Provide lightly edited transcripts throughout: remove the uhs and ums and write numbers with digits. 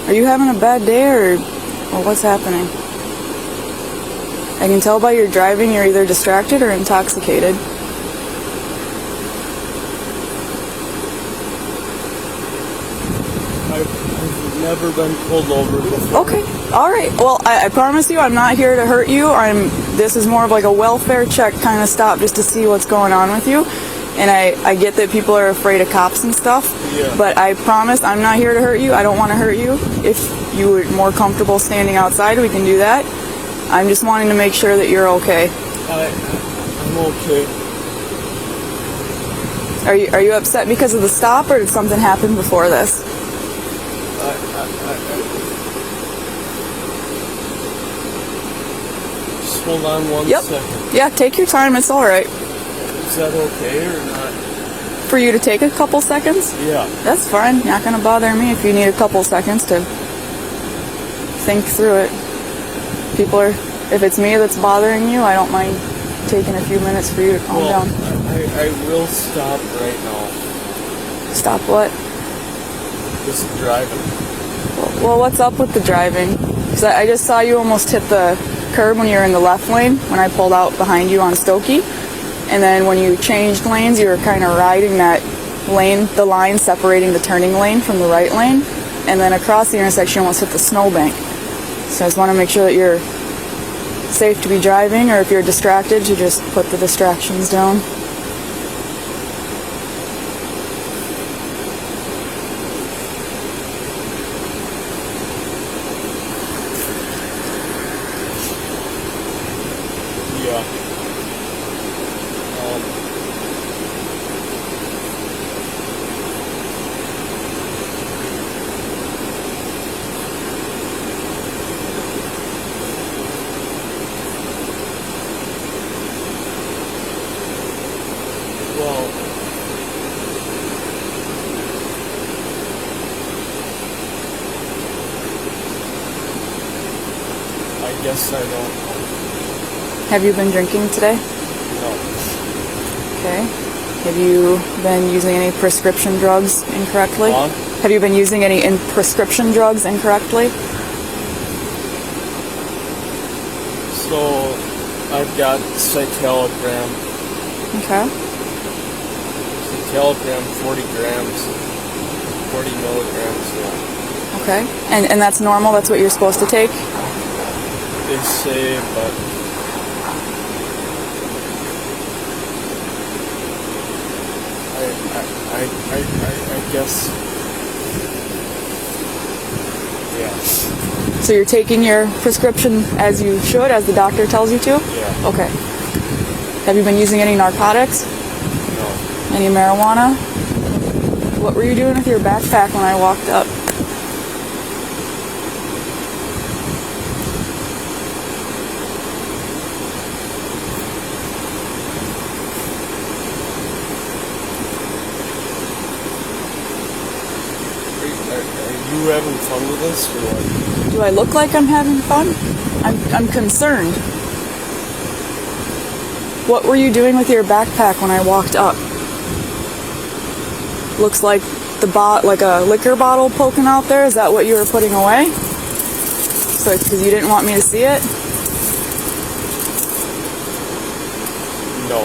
Are you having a bad day or what's happening? I can tell by your driving you're either distracted or intoxicated. I've never been pulled over before. Okay, all right. Well, I promise you I'm not here to hurt you. This is more of like a welfare check kind of stop just to see what's going on with you. And I get that people are afraid of cops and stuff, yeah. But I promise I'm not here to hurt you. I don't want to hurt you. If you were more comfortable standing outside, we can do that. I'm just wanting to make sure that you're okay. I'm okay. Are you upset because of the stop, or did something happen before this? Just hold on one second. Yeah, take your time. It's all right. Is that okay or not? For you to take a couple seconds? Yeah. That's fine. Not going to bother me if you need a couple seconds to think through it. If it's me that's bothering you, I don't mind taking a few minutes for you to calm down. I will stop right now. Stop what? This is driving. Well, what's up with the driving? Because I just saw you almost hit the curb when you were in the left lane when I pulled out behind you on Stokey. And then when you changed lanes, you were kind of riding that lane, the line separating the turning lane from the right lane. And then across the intersection, you almost hit the snowbank. So I just want to make sure that you're safe to be driving, or if you're distracted, to just put the distractions down. Yeah. Well, I guess I don't know. Have you been drinking today? No. Okay. Have you been using any prescription drugs incorrectly? Huh? Have you been using any prescription drugs incorrectly? So, I've got citalopram. Okay. Citalopram, 40 grams. 40 milligrams, yeah. Okay. And that's normal? That's what you're supposed to take? They say, but I guess, yeah. So you're taking your prescription as you should, as the doctor tells you to? Yeah. Okay. Have you been using any narcotics? No. Any marijuana? What were you doing with your backpack when I walked up? Are you having fun with this or what? Do I look like I'm having fun? I'm concerned. What were you doing with your backpack when I walked up? Looks like like a liquor bottle poking out there. Is that what you were putting away? So it's because you didn't want me to see it? No.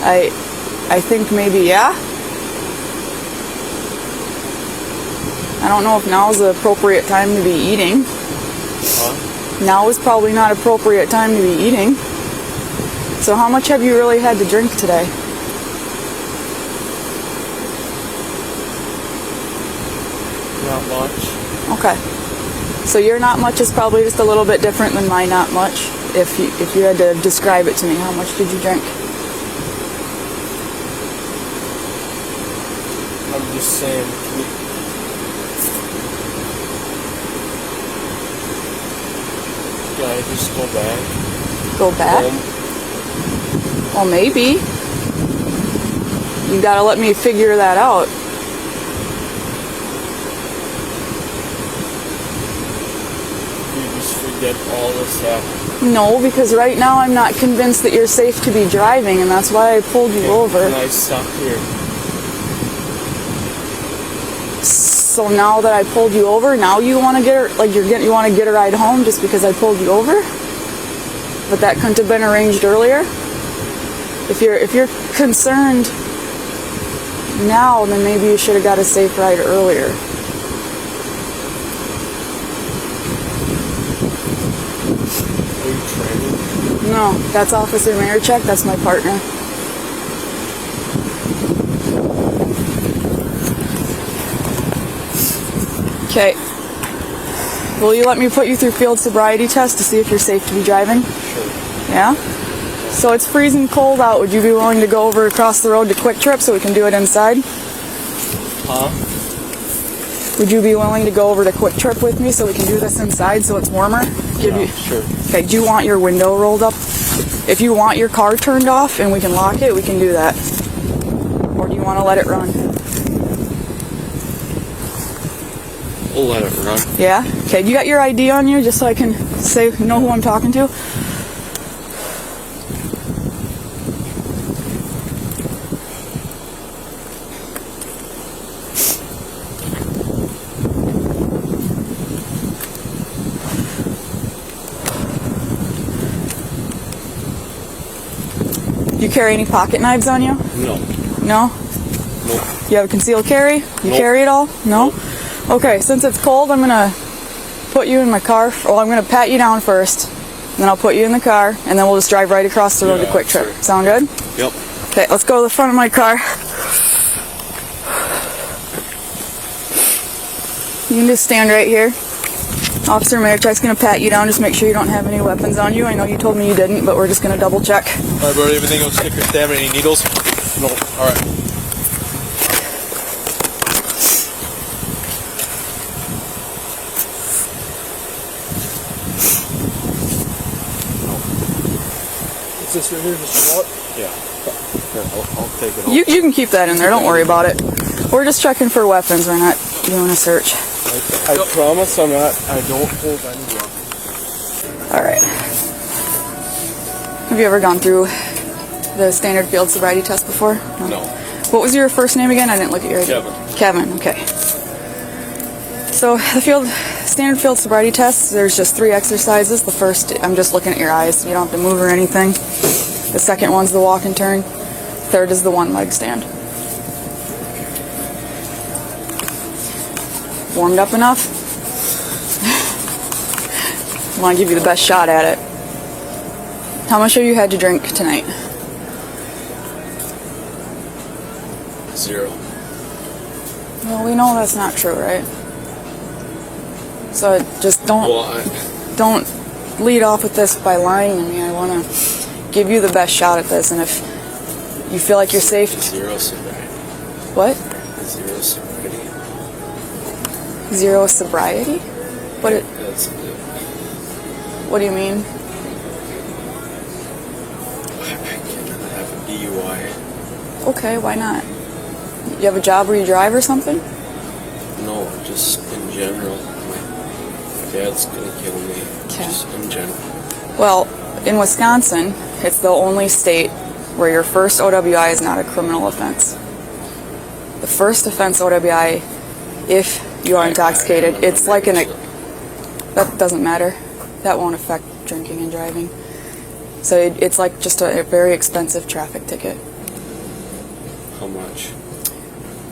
I think maybe yeah. I don't know if now is the appropriate time to be eating. Huh? Now is probably not appropriate time to be eating. So how much have you really had to drink today? Not much. Okay. So your not much is probably just a little bit different than my not much. If you had to describe it to me, how much did you drink? I'm just saying. Can I just go back? Go back? Home? Well, maybe. You gotta let me figure that out. You just forget all this happened. No, because right now I'm not convinced that you're safe to be driving, and that's why I pulled you over. Can I stop here? So now that I pulled you over, now you want to get her, like you want to get a ride home just because I pulled you over? But that couldn't have been arranged earlier? If you're concerned now, then maybe you should have got a safe ride earlier. Are you training? No, that's Officer Marichek, that's my partner. Okay. Will you let me put you through field sobriety test to see if you're safe to be driving? Sure. Yeah? So it's freezing cold out. Would you be willing to go over across the road to Quick Trip so we can do it inside? Huh? Would you be willing to go over to Quick Trip with me so we can do this inside so it's warmer? Sure. Okay, do you want your window rolled up? If you want your car turned off and we can lock it, we can do that. Or do you want to let it run? We'll let it run. Yeah? Okay, you got your ID on you just so I can know who I'm talking to? Do you carry any pocket knives on you? No. No? Nope. You have a concealed carry? You Nope. carry it all? No? Nope. Okay, since it's cold, I'm gonna put you in my car. Well, I'm gonna pat you down first, then I'll put you in the car, and then we'll just drive right across the road to Yeah, Quick Trip. sure. Sound good? Yep. Okay, let's go to the front of my car. You can just stand right here. Officer Marichek's gonna pat you down, just make sure you don't have any weapons on you. I know you told me you didn't, but we're just gonna double check. Alright, bro, everything else, stick or stab any needles? No. Alright. Is this right here, Mr. Watt? Yeah. Here, I'll take it off. You can keep that in there, don't worry about it. We're just checking for weapons, we're not doing a search. I promise I don't hold any weapons. Alright. Have you ever gone through the standard field sobriety test before? No. What was your first name again? I didn't look at your ID. Kevin, okay. So the standard field sobriety test, there's just 3 exercises. The first, I'm just looking at your eyes. You don't have to move or anything. The second one's the walk and turn. Third is the 1-leg stand. Warmed up enough? I want to give you the best shot at it. How much have you had to drink tonight? 0. Well, we know that's not true, right? So just don't lead off with this by lying to me. I want to give you the best shot at this, and if you feel like you're safe. 0 sobriety. What? 0 sobriety. 0 sobriety? That's it. What do you mean? I cannot have a DUI. Okay, why not? You have a job where you drive or something? No, just in general. My dad's gonna kill me. Okay. Just in general. Well, in Wisconsin, it's the only state where your first OWI is not a criminal offense. The first offense OWI, if you are intoxicated, it's like that doesn't matter. That won't affect drinking and driving. So it's like just a very expensive traffic ticket. How much?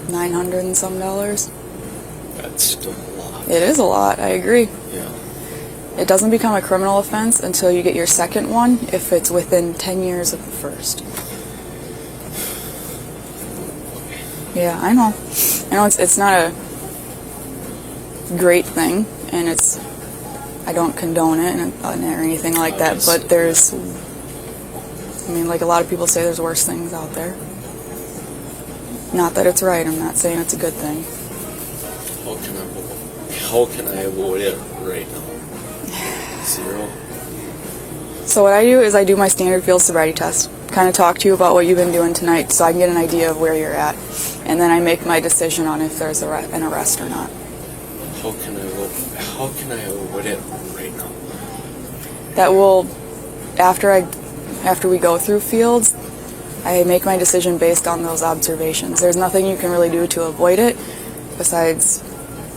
$900 and some dollars. That's still a lot. It is a lot, I agree. Yeah. It doesn't become a criminal offense until you get your second one if it's within 10 years of the first. Yeah, I know. I know it's not a great thing, and I don't condone it or anything like that, but like a lot of people say there's worse things out there. Not that it's right, I'm not saying it's a good thing. How can I avoid it right now? 0. So what I do is I do my standard field sobriety test. Kind of talk to you about what you've been doing tonight so I can get an idea of where you're at. And then I make my decision on if there's an arrest or not. How can I avoid it right now? That will, after we go through fields, I make my decision based on those observations. There's nothing you can really do to avoid it besides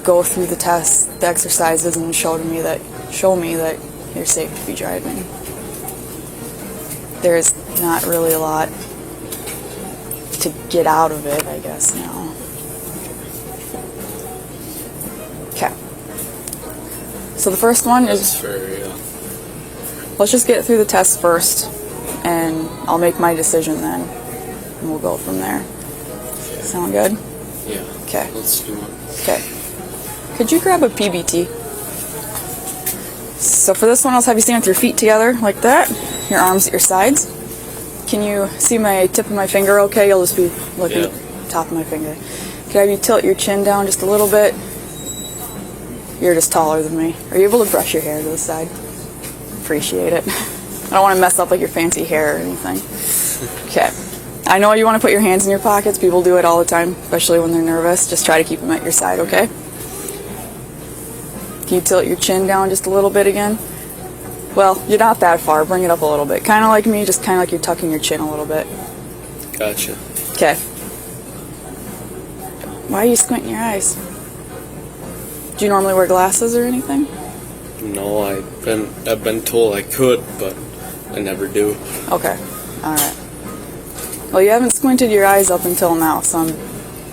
go through the tests, the exercises, and show me that you're safe to be driving. There's not really a lot to get out of it, I guess, now. Okay. So the first one That's is, fair, yeah. let's just get through the test first, and I'll make my decision then, and we'll go from there. Sound good? Yeah. Okay. Let's do it. Okay. Could you grab a PBT? So for this one, I'll have you stand with your feet together like that, your arms at your sides. Can you see my tip of my finger okay? You'll just be looking at the top of my finger. Could I have you tilt your chin down just a little bit? You're just taller than me. Are you able to brush your hair to the side? Appreciate it. I don't want to mess up like your fancy hair or anything. Okay. I know you want to put your hands in your pockets. People do it all the time, especially when they're nervous. Just try to keep them at your side, okay? Can you tilt your chin down just a little bit again? Well, you're not that far. Bring it up a little bit. Kind of like me, just kind of like you're tucking your chin a little bit. Gotcha. Okay. Why are you squinting your eyes? Do you normally wear glasses or anything? No, I've been told I could, but I never do. Okay. All right. Well, you haven't squinted your eyes up until now, so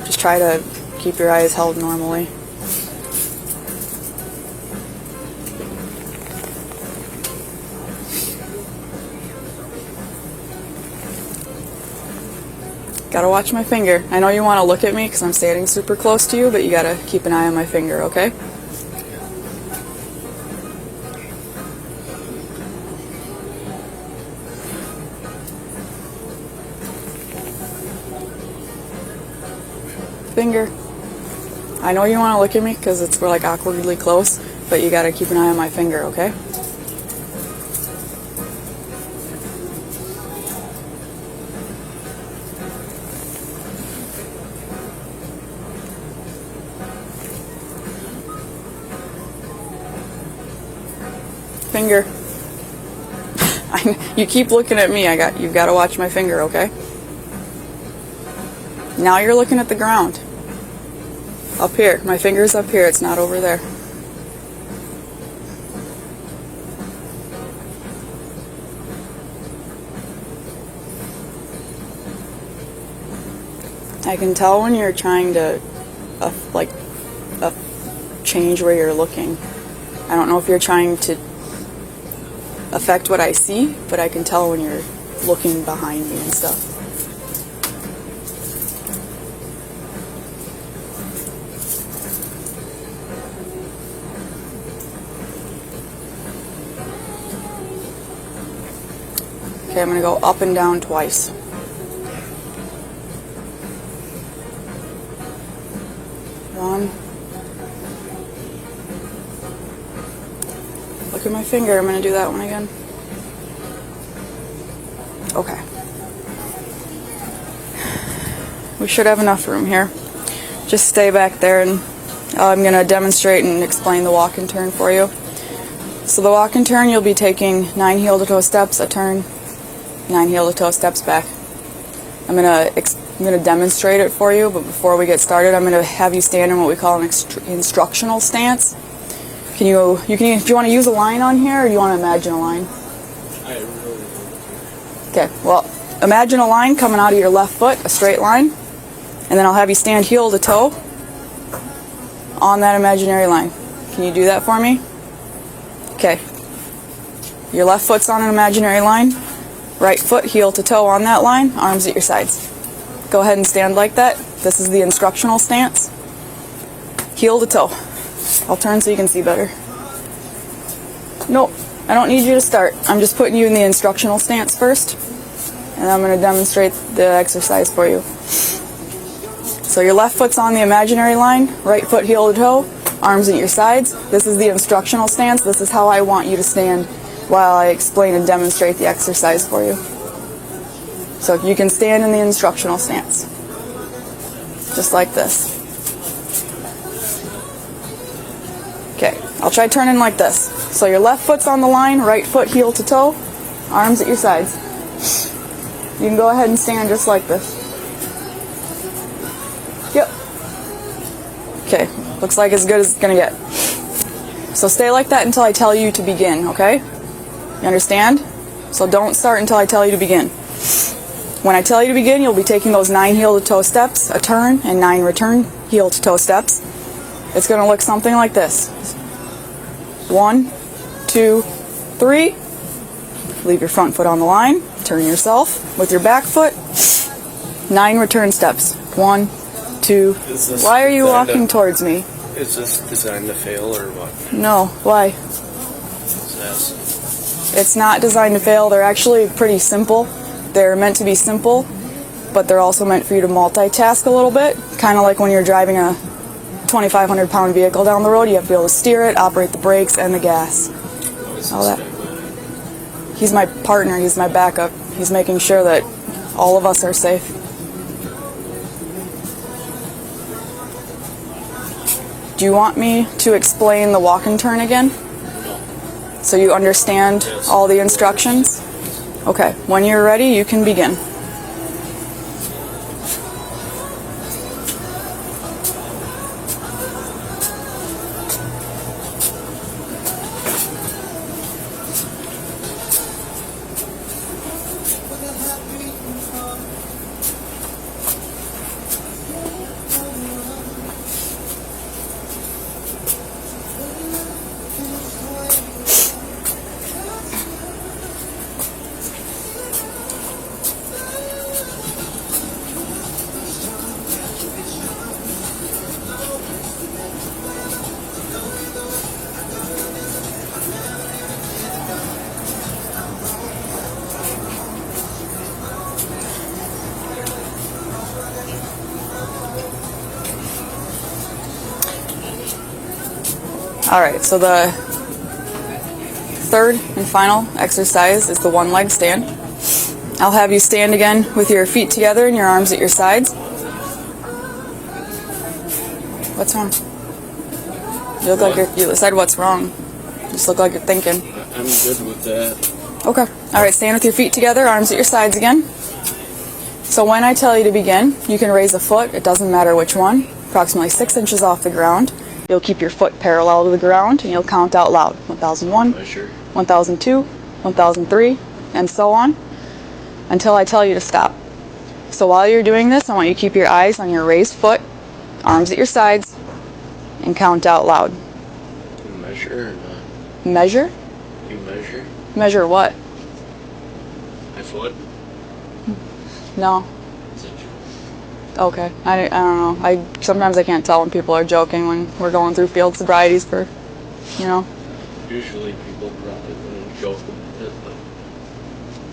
just try to keep your eyes held normally. Gotta watch my finger. I know you want to look at me because I'm standing super close to you, but you gotta keep an eye on my finger, okay? Finger. I know you want to look at me because we're like awkwardly close, but you gotta keep an eye on my finger, okay? Finger. You keep looking at me. You've got to watch my finger, okay? Now you're looking at the ground. Up here. My finger's up here. It's not over there. I can tell when you're trying to change where you're looking. I don't know if you're trying to affect what I see, but I can tell when you're looking behind me and stuff. Okay, I'm going to go up and down twice. One. Look at my finger. I'm going to do that one again. Okay. We should have enough room here. Just stay back there and I'm going to demonstrate and explain the walk and turn for you. So the walk and turn, you'll be taking 9 heel to toe steps, a turn, 9 heel to toe steps back. I'm going to demonstrate it for you, but before we get started, I'm going to have you stand in what we call an instructional stance. Do you want to use a line on here, or do you want to imagine a line? I really Okay, well, imagine a line coming out of your left foot, a straight line, and then I'll have you stand heel to toe on that imaginary line. Can you do that for me? Okay. Your left foot's on an imaginary line, right foot heel to toe on that line, arms at your sides. Go ahead and stand like that. This is the instructional stance. Heel to toe. I'll turn so you can see better. Nope, I don't need you to start. I'm just putting you in the instructional stance first, and I'm going to demonstrate the exercise for you. So your left foot's on the imaginary line, right foot heel to toe, arms at your sides. This is the instructional stance. This is how I want you to stand while I explain and demonstrate the exercise for you. So you can stand in the instructional stance, just like this. Okay, I'll try turning like this. So your left foot's on the line, right foot heel to toe, arms at your sides. You can go ahead and stand just like this. Yep. Okay, Looks like as good as it's gonna get. So stay like that until I tell you to begin, okay? You understand? So don't start until I tell you to begin. When I tell you to begin, you'll be taking those 9 heel-to-toe steps, a turn, and 9 return heel-to-toe steps. It's gonna look something like this. 1, 2, 3. Leave your front foot on the line. Turn yourself with your back foot. 9 return steps. 1, 2. Why are you walking towards me? Is this designed to fail or what? No. Why? It's not designed to fail. They're actually pretty simple. They're meant to be simple, but they're also meant for you to multitask a little bit. Kind of like when you're driving a 2,500 pound vehicle down the road, you have to be able to steer it, operate the brakes and the gas. All that. He's my partner, he's my backup. He's making sure that all of us are safe. Do you want me to explain the walk and turn again? So you understand all the instructions? Okay, when you're ready, you can begin. Alright, so the third and final exercise is the one leg stand. I'll have you stand again with your feet together and your arms at your sides. What's wrong? You look like you said what's wrong. You just look like you're thinking. I'm good with that. Okay. Alright, stand with your feet together, arms at your sides again. So when I tell you to begin, you can raise a foot, it doesn't matter which one, approximately 6 inches off the ground. You'll keep your foot parallel to the ground and you'll count out loud. 1001, 1002, 1003, and so on until I tell you to stop. So while you're doing this, I want you to keep your eyes on your raised foot, arms at your sides, and count out loud. You measure or not? Measure? You measure? Measure what? My foot? No. Okay, I don't know. Sometimes I can't tell when people are joking when we're going through field sobrieties for, you know. Usually people probably wouldn't joke about it, but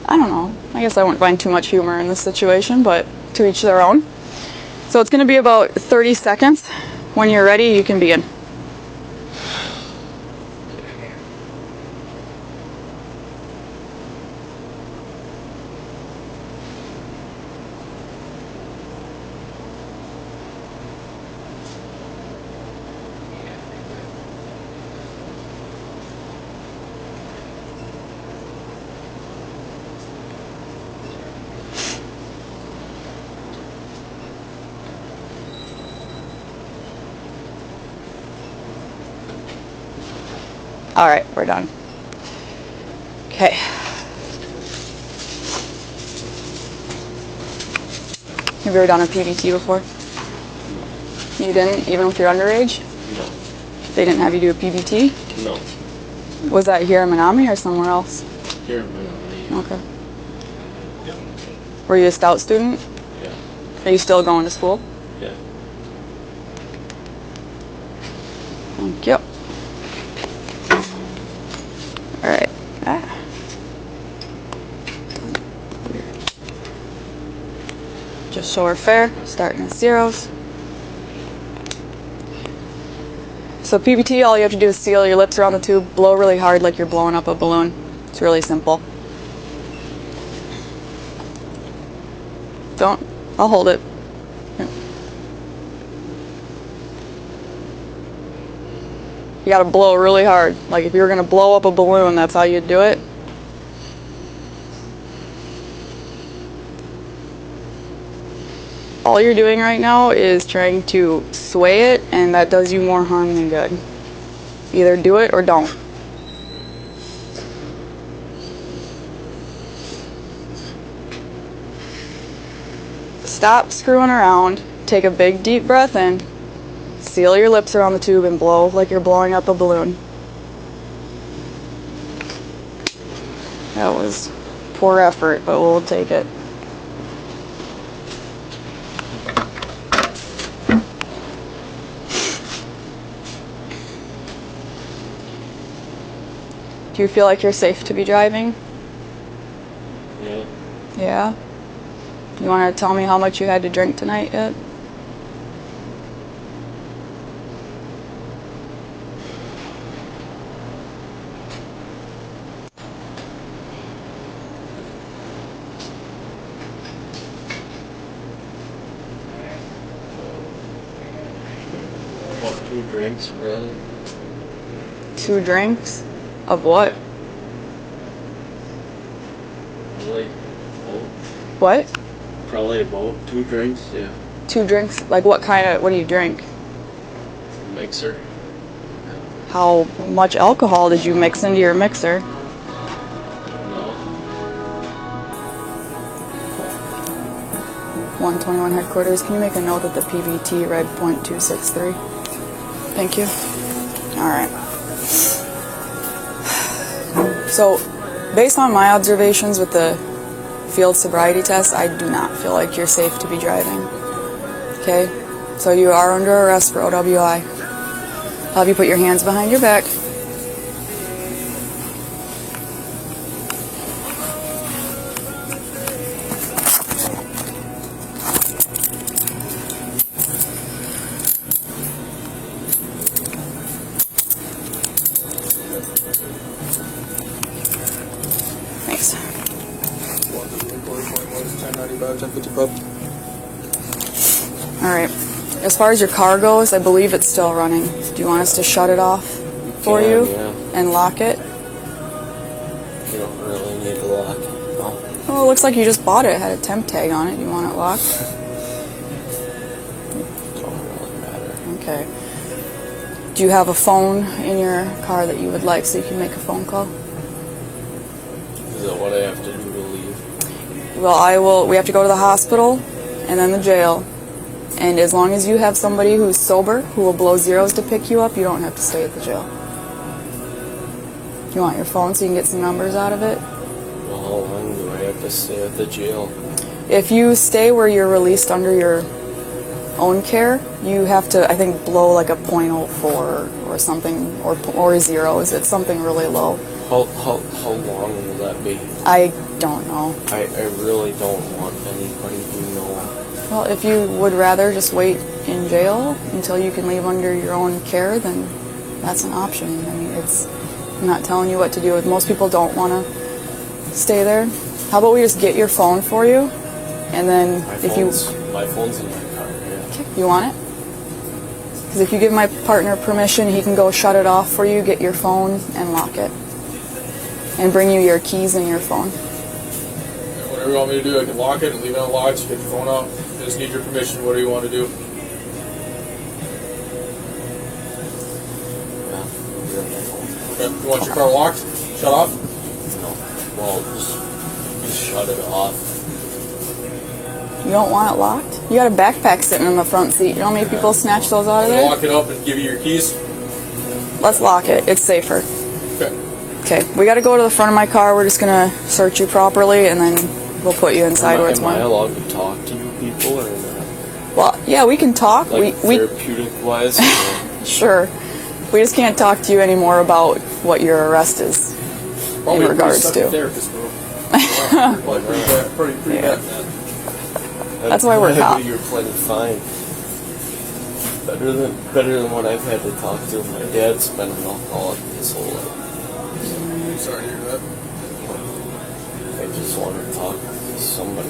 I don't know. I guess I wouldn't find too much humor in this situation, but to each their own. So it's going to be about 30 seconds. When you're ready, you can begin. All right, we're done. Okay. Have you ever done a PBT before? You didn't, even with your underage? no. They didn't have you do a PBT? No. Was that here in Menominee or somewhere else? Here in Breathalyzer. Okay. Were you a stout student? Yeah. Are you still going to school? Yeah. Thank you. All right. Just so we're fair, starting at zeros. So PBT, all you have to do is seal your lips around the tube, blow really hard like you're blowing up a balloon. It's really simple. I'll hold it. You gotta blow really hard. Like if you were gonna blow up a balloon, that's how you'd do it. All you're doing right now is trying to sway it, and that does you more harm than good. Either do it or don't. Stop screwing around, take a big deep breath in, seal your lips around the tube and blow like you're blowing up a balloon. That was poor effort, but we'll take it. Do you feel like you're safe to be driving? Yeah. Yeah? You want to tell me how much you had to drink tonight yet? About 2 drinks, really. 2 drinks? Of what? Really? Oh, What? probably about 2 drinks, yeah. 2 drinks? Like what do you drink? Mixer. How much alcohol did you mix into your mixer? No. 121 headquarters, can you make a note that the PVT read .263? Thank you. Alright. So, based on my observations with the field sobriety test, I do not feel like you're safe to be driving. Okay? So you are under arrest for OWI. I'll have you put your hands behind your back. Thanks. Alright. As far as your car goes, I believe it's still running. Do you want us to shut it off for you Yeah. and lock it? You don't really need to lock it. No. Oh, it looks like you just bought it. It had a temp tag on it. You want it locked? Don't really matter. Okay. Do you have a phone in your car that you would like so you can make a phone call? Is that what I have to do to leave? Well, we have to go to the hospital and then the jail. And as long as you have somebody who's sober, who will blow zeros to pick you up, you don't have to stay at the jail. You want your phone so you can get some numbers out of it? Well, how long do I have to stay at the jail? If you stay where you're released under your own care, you have to, I think, blow like a .04 or something, or zeros. It's something really low. How long will that be? I don't know. I really don't want anybody to know. Well, if you would rather just wait in jail until you can leave under your own care, then that's an option. I mean, I'm not telling you what to do. Most people don't want to stay there. How about we just get your phone for you, and then My phone's in my car, yeah. you want it? Because if you give my partner permission, he can go shut it off for you, get your phone, and lock it. And bring you your keys and your phone. Whatever you want me to do, I can lock it and leave it unlocked, get the phone out. I just need your permission. What do you want to do? Yeah. Okay. You want your car locked? Shut off? No. Well, just shut it off. You don't want it locked? You got a backpack sitting in the front seat. You know how many people snatch those out of I'm gonna there? lock it up and give you your keys. Let's lock it. It's safer. Okay. Okay, we got to go to the front of my car. We're just gonna search you properly, and then we'll put you inside where it's Am I marked. allowed to talk to you people or not? Well, yeah, we can talk. Like we therapeutic wise? sure. We just can't talk to you anymore about what your arrest is Probably in regards a pretty sucky to. therapist, bro. Probably pretty bad. That's why we're cops. You're plenty fine. Better than what I've had to talk to. My dad's been an alcoholic his whole life. I'm sorry to hear that. I just want to talk to somebody.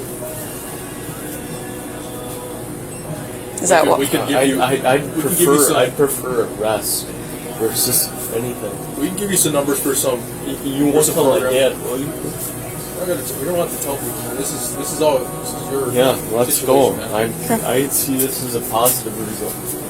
Is that what? We could give you. I'd prefer arrest versus anything. We can give you some numbers for some. You won't tell my dad, will you? We don't have to tell people. This is all. This is your Yeah, let's go. situation, man. I see this as a positive result.